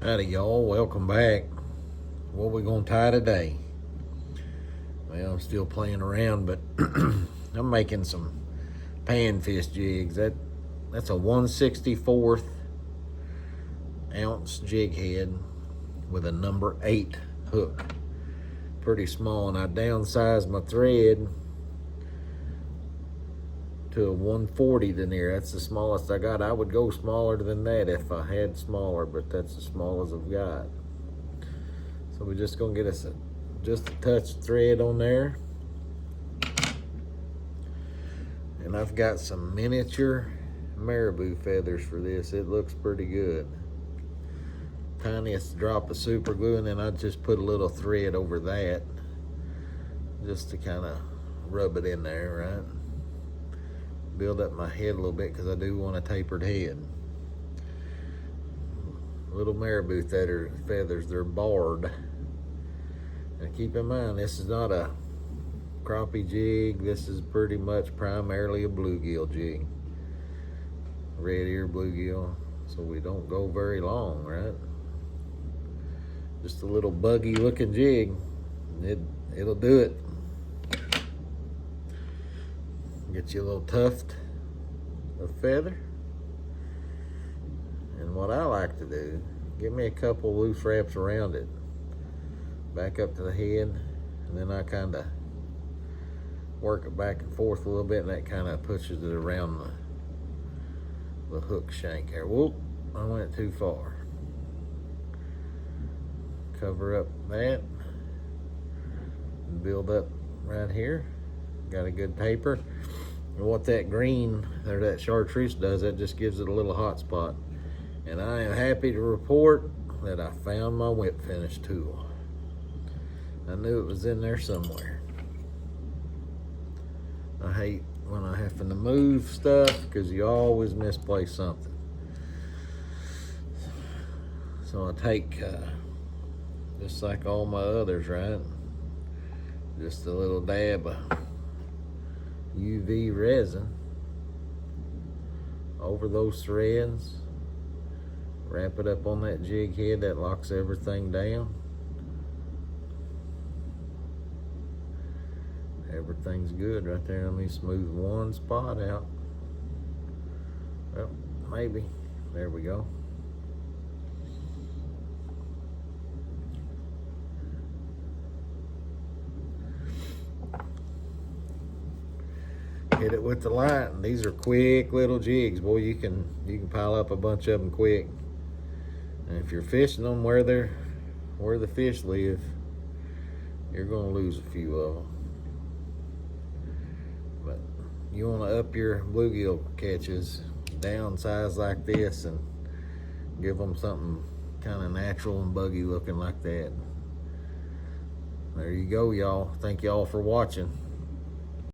Howdy y'all, welcome back. What we gonna tie today? Well, I'm still playing around, but I'm making some panfish jigs. That's a 1/64 ounce jig head with a number 8 hook. Pretty small, and I downsized my thread to a 140 denier. That's the smallest I got. I would go smaller than that if I had smaller, but that's as small as I've got. So we're just gonna get us just a touch of thread on there. And I've got some miniature marabou feathers for this. It looks pretty good. Tiniest drop of super glue, and then I just put a little thread over that just to kind of rub it in there, right? Build up my head a little bit because I do want a tapered head. Little marabou feathers, they're barred. And keep in mind, this is not a crappie jig. This is pretty much primarily a bluegill jig. Red ear bluegill, so we don't go very long, right? Just a little buggy looking jig. It'll do it. Get you a little tuft of feather. And what I like to do, give me a couple loose wraps around it. Back up to the head, and then I kind of work it back and forth a little bit, and that kind of pushes it around the hook shank here. Whoop, I went too far. Cover up that, and build up right here. Got a good taper. And what that green or that chartreuse does, that just gives it a little hot spot. And I am happy to report that I found my whip finish tool. I knew it was in there somewhere. I hate when I have to move stuff because you always misplace something. So I take, just like all my others, right? Just a little dab of UV resin over those threads. Wrap it up on that jig head. That locks everything down. Everything's good right there. Let me smooth one spot out. Well, maybe. There we go. Hit it with the light. These are quick little jigs. Boy, you can pile up a bunch of them quick. And if you're fishing them where the fish live, you're gonna lose a few of them. But you want to up your bluegill catches, downsize like this, and give them something kind of natural and buggy looking like that. There you go, y'all. Thank y'all for watching.